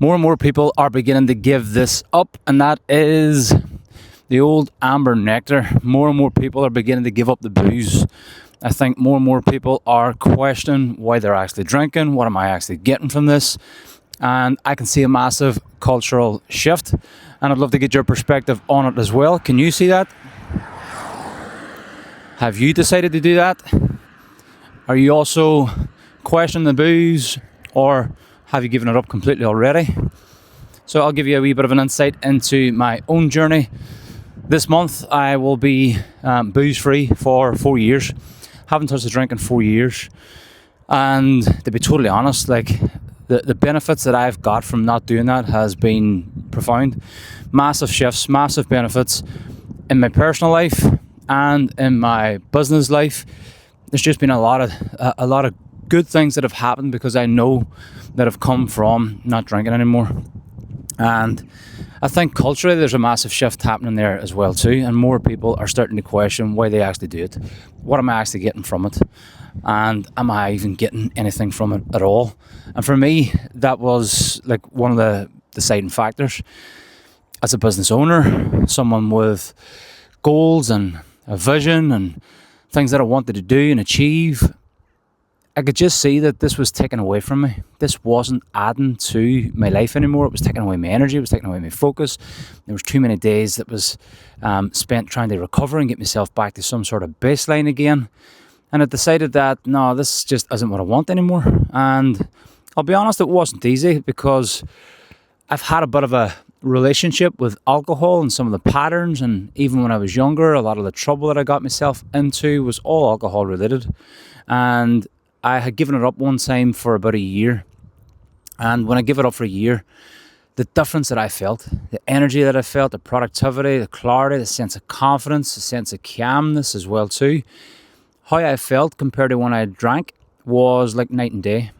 More and more people are beginning to give this up, and that is the old amber nectar. More and more people are beginning to give up the booze. I think more and more people are questioning why they're actually drinking. What am I actually getting from this? And I can see a massive cultural shift, and I'd love to get your perspective on it as well. Can you see that? Have you decided to do that? Are you also questioning the booze, or have you given it up completely already? So I'll give you a wee bit of an insight into my own journey. This month I will be booze free for 4 years. Haven't touched a drink in 4 years. And to be totally honest, like the benefits that I've got from not doing that has been profound. Massive shifts, massive benefits in my personal life and in my business life. There's just been a lot of good things that have happened because I know that have come from not drinking anymore. And I think culturally there's a massive shift happening there as well too, and more people are starting to question why they actually do it. What am I actually getting from it? And am I even getting anything from it at all? And for me, that was like one of the deciding factors. As a business owner, someone with goals and a vision and things that I wanted to do and achieve, I could just see that this was taken away from me. This wasn't adding to my life anymore. It was taking away my energy. It was taking away my focus. There was too many days that was spent trying to recover and get myself back to some sort of baseline again. And I decided that, no, this just isn't what I want anymore. And I'll be honest, it wasn't easy because I've had a bit of a relationship with alcohol and some of the patterns. And even when I was younger, a lot of the trouble that I got myself into was all alcohol related. And I had given it up one time for about a year. And when I give it up for a year, the difference that I felt, the energy that I felt, the productivity, the clarity, the sense of confidence, the sense of calmness as well too, how I felt compared to when I drank was like night and day.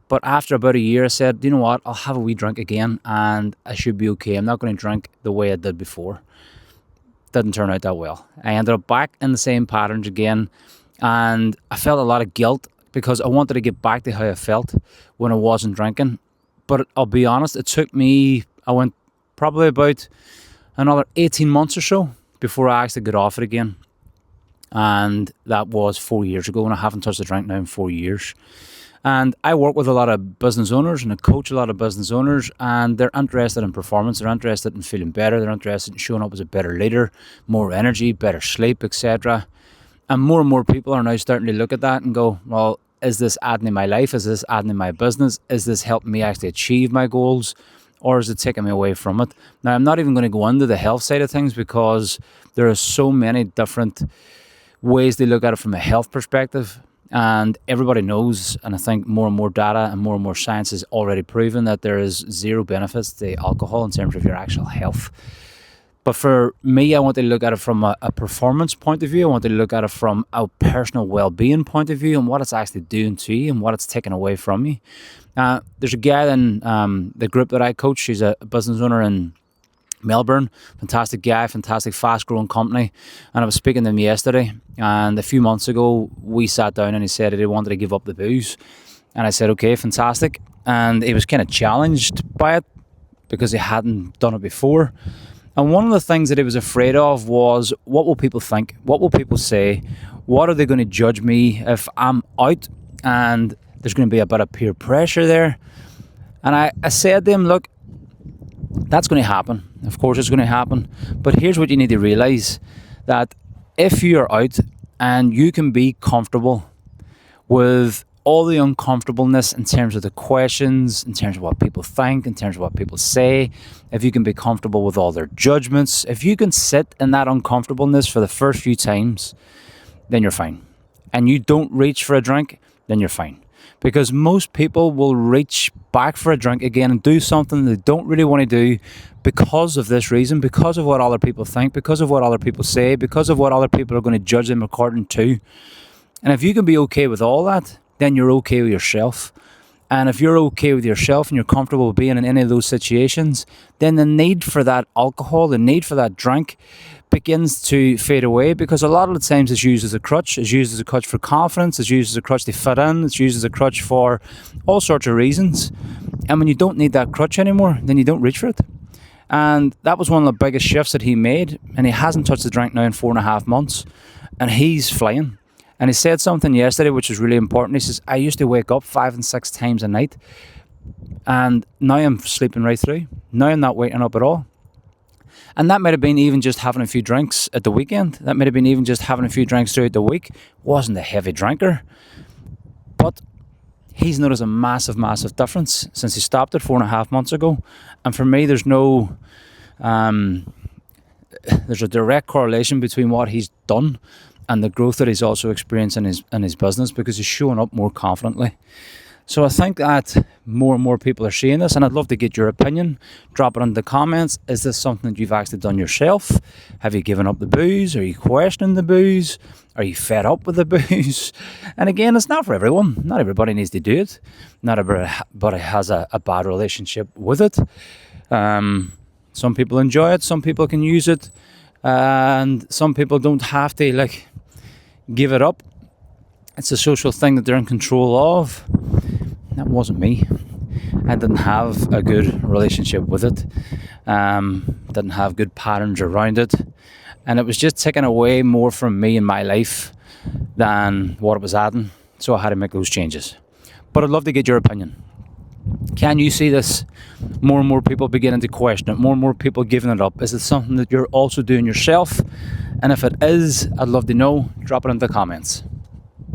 But after about a year, I said, you know what, I'll have a wee drink again and I should be okay. I'm not going to drink the way I did before. Didn't turn out that well. I ended up back in the same patterns again, and I felt a lot of guilt because I wanted to get back to how I felt when I wasn't drinking. But I'll be honest, it took me, I went probably about another 18 months or so before I actually got off it again. And that was 4 years ago, and I haven't touched a drink now in 4 years. And I work with a lot of business owners and I coach a lot of business owners, and they're interested in performance, they're interested in feeling better, they're interested in showing up as a better leader, more energy, better sleep, etc. And more people are now starting to look at that and go, well, is this adding in my life? Is this adding in my business? Is this helping me actually achieve my goals? Or is it taking me away from it? Now, I'm not even going to go into the health side of things because there are so many different ways they look at it from a health perspective. And everybody knows, and I think more and more data and more science is already proven that there is zero benefits to alcohol in terms of your actual health. But for me, I want to look at it from a performance point of view. I want to look at it from a personal well-being point of view and what it's actually doing to you and what it's taking away from you. There's a guy in the group that I coach. He's a business owner in Melbourne. Fantastic guy, fantastic fast-growing company. And I was speaking to him yesterday. And a few months ago, we sat down and he said that he wanted to give up the booze. And I said, okay, fantastic. And he was kind of challenged by it because he hadn't done it before. And one of the things that he was afraid of was, what will people think? What will people say? What are they going to judge me if I'm out? And there's going to be a bit of peer pressure there. And I said to him, look, that's going to happen. Of course it's going to happen. But here's what you need to realize, that if you're out and you can be comfortable with all the uncomfortableness in terms of the questions, in terms of what people think, in terms of what people say, if you can be comfortable with all their judgments, if you can sit in that uncomfortableness for the first few times, then you're fine. And you don't reach for a drink, then you're fine. Because most people will reach back for a drink again and do something they don't really want to do because of this reason, because of what other people think, because of what other people say, because of what other people are going to judge them according to. And if you can be okay with all that, then you're okay with yourself. And if you're okay with yourself and you're comfortable with being in any of those situations, then the need for that alcohol, the need for that drink begins to fade away, because a lot of the times it's used as a crutch. It's used as a crutch for confidence. It's used as a crutch to fit in. It's used as a crutch for all sorts of reasons. And when you don't need that crutch anymore, then you don't reach for it. And that was one of the biggest shifts that he made. And he hasn't touched the drink now in 4.5 months. And he's flying. And he said something yesterday which was really important. He says, I used to wake up 5 and 6 times a night. And now I'm sleeping right through. Now I'm not waking up at all. And that might have been even just having a few drinks at the weekend. That might have been even just having a few drinks throughout the week. Wasn't a heavy drinker. But he's noticed a massive, massive difference since he stopped it 4.5 months ago. And for me, there's a direct correlation between what he's done and the growth that he's also experienced in his business, because he's showing up more confidently. So I think that more and more people are seeing this, and I'd love to get your opinion. Drop it in the comments. Is this something that you've actually done yourself? Have you given up the booze? Are you questioning the booze? Are you fed up with the booze? And again, it's not for everyone. Not everybody needs to do it. Not everybody has a bad relationship with it. Some people enjoy it. Some people can use it. And some people don't have to give it up. It's a social thing that they're in control of. That wasn't me. I didn't have a good relationship with it. Didn't have good patterns around it. And it was just taking away more from me in my life than what it was adding. So I had to make those changes. But I'd love to get your opinion. Can you see this? More and more people beginning to question it. More and more people giving it up. Is it something that you're also doing yourself? And if it is, I'd love to know. Drop it in the comments.